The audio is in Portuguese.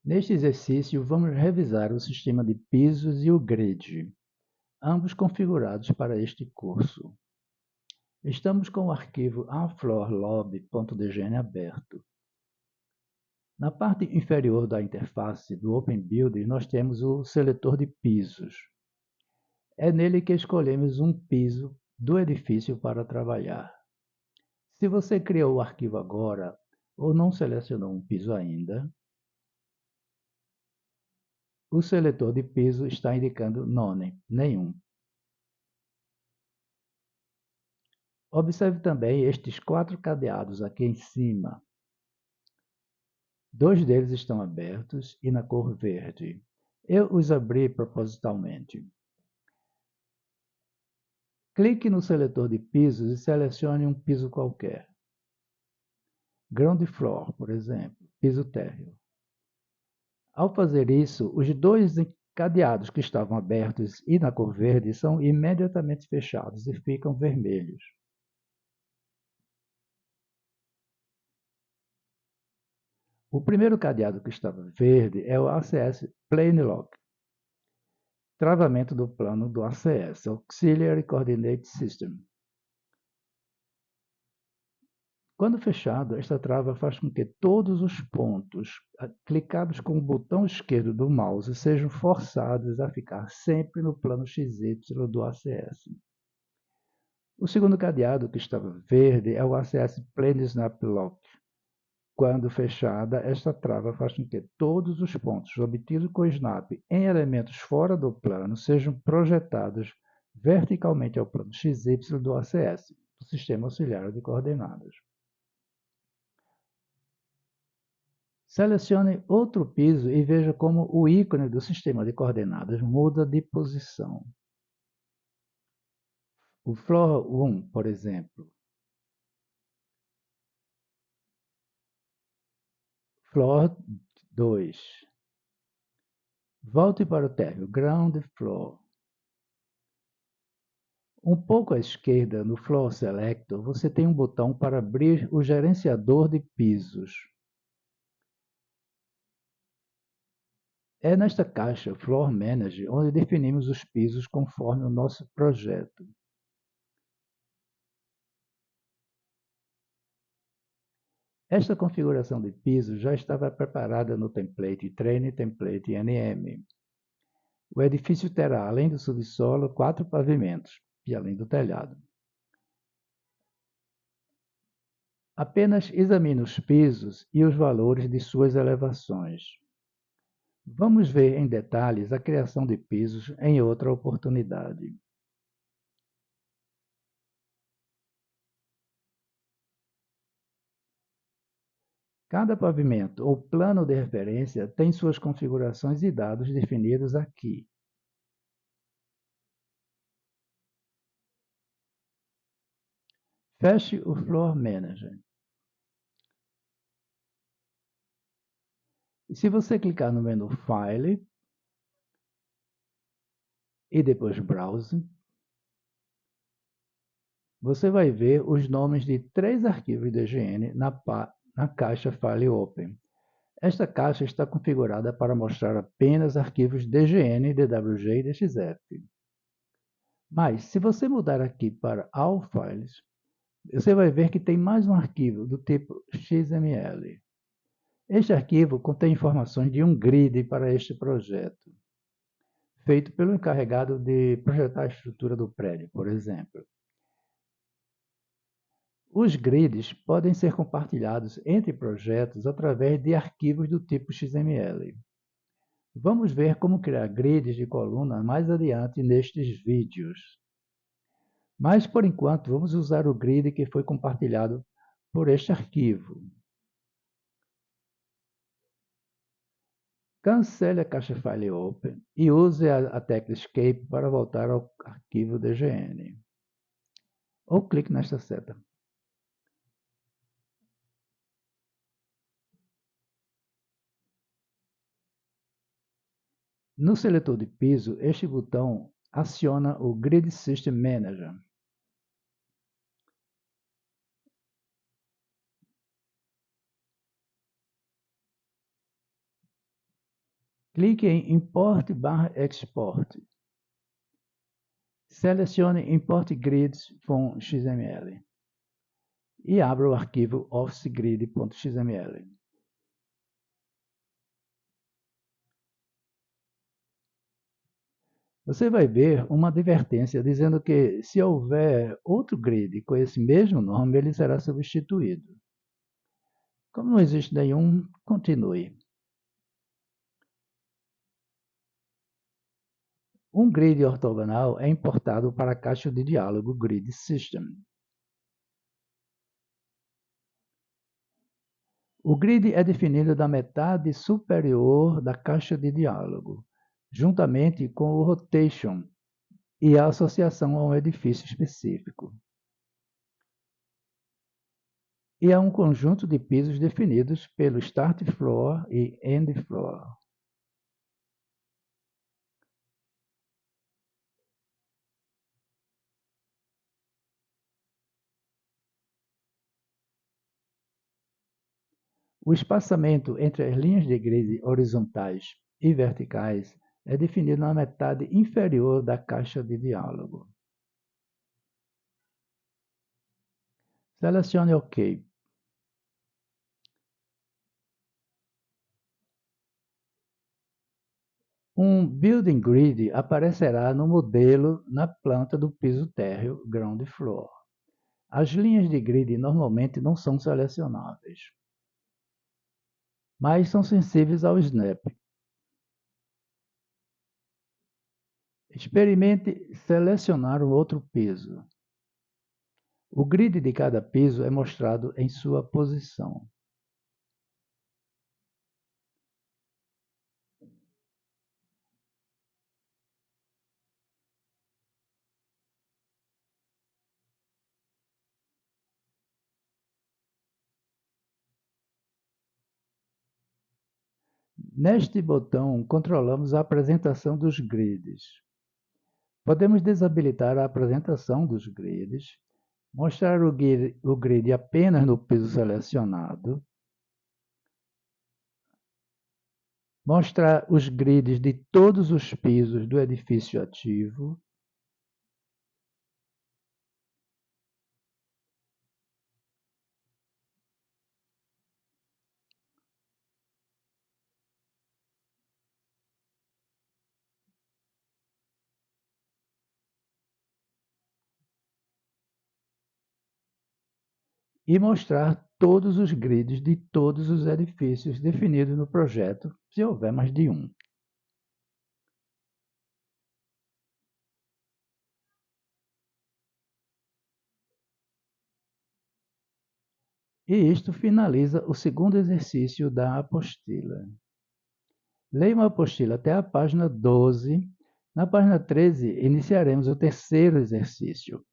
Neste exercício, vamos revisar o sistema de pisos e o grid, ambos configurados para este curso. Estamos com o arquivo afloorlob.dgn aberto. Na parte inferior da interface do OpenBuilder, nós temos o seletor de pisos. É nele que escolhemos um piso do edifício para trabalhar. Se você criou o arquivo agora ou não selecionou um piso ainda, o seletor de piso está indicando None, nenhum. Observe também estes 4 cadeados aqui em cima. 2 deles estão abertos e na cor verde. Eu os abri propositalmente. Clique no seletor de pisos e selecione um piso qualquer. Ground floor, por exemplo, piso térreo. Ao fazer isso, os 2 cadeados que estavam abertos e na cor verde são imediatamente fechados e ficam vermelhos. O primeiro cadeado que estava verde é o ACS Plane Lock, travamento do plano do ACS, Auxiliary Coordinate System. Quando fechado, esta trava faz com que todos os pontos clicados com o botão esquerdo do mouse sejam forçados a ficar sempre no plano XY do ACS. O segundo cadeado, que estava verde, é o ACS Plane Snap Lock. Quando fechada, esta trava faz com que todos os pontos obtidos com o snap em elementos fora do plano sejam projetados verticalmente ao plano XY do ACS, do Sistema Auxiliar de Coordenadas. Selecione outro piso e veja como o ícone do sistema de coordenadas muda de posição. O Floor 1, por exemplo. Floor 2. Volte para o térreo, Ground Floor. Um pouco à esquerda, no Floor Selector, você tem um botão para abrir o gerenciador de pisos. É nesta caixa Floor Manager onde definimos os pisos conforme o nosso projeto. Esta configuração de pisos já estava preparada no template Train Template NM. O edifício terá, além do subsolo, 4 pavimentos, e além do telhado. Apenas examine os pisos e os valores de suas elevações. Vamos ver em detalhes a criação de pisos em outra oportunidade. Cada pavimento ou plano de referência tem suas configurações e dados definidos aqui. Feche o Floor Manager. E se você clicar no menu File e depois Browse, você vai ver os nomes de 3 arquivos DGN na caixa File Open. Esta caixa está configurada para mostrar apenas arquivos DGN, DWG e DXF. Mas, se você mudar aqui para All Files, você vai ver que tem mais um arquivo do tipo XML. Este arquivo contém informações de um grid para este projeto, feito pelo encarregado de projetar a estrutura do prédio, por exemplo. Os grids podem ser compartilhados entre projetos através de arquivos do tipo XML. Vamos ver como criar grids de coluna mais adiante nestes vídeos. Mas, por enquanto, vamos usar o grid que foi compartilhado por este arquivo. Cancele a caixa File Open e use a tecla Escape para voltar ao arquivo DGN. Ou clique nesta seta. No seletor de piso, este botão aciona o Grid System Manager. Clique em Import/Export. Selecione Import Grids from XML e abra o arquivo officegrid.xml. Você vai ver uma advertência dizendo que, se houver outro grid com esse mesmo nome, ele será substituído. Como não existe nenhum, continue. Um grid ortogonal é importado para a caixa de diálogo Grid System. O grid é definido da metade superior da caixa de diálogo, juntamente com o rotation e a associação a um edifício específico. E a um conjunto de pisos definidos pelo Start Floor e End Floor. O espaçamento entre as linhas de grid horizontais e verticais é definido na metade inferior da caixa de diálogo. Selecione OK. Um Building Grid aparecerá no modelo na planta do piso térreo Ground Floor. As linhas de grid normalmente não são selecionáveis, mas são sensíveis ao Snap. Experimente selecionar um outro piso. O grid de cada piso é mostrado em sua posição. Neste botão, controlamos a apresentação dos grids. Podemos desabilitar a apresentação dos grids, mostrar o grid apenas no piso selecionado, mostrar os grids de todos os pisos do edifício ativo, e mostrar todos os grids de todos os edifícios definidos no projeto, se houver mais de um. E isto finaliza o segundo exercício da apostila. Leia uma apostila até a página 12. Na página 13, iniciaremos o terceiro exercício.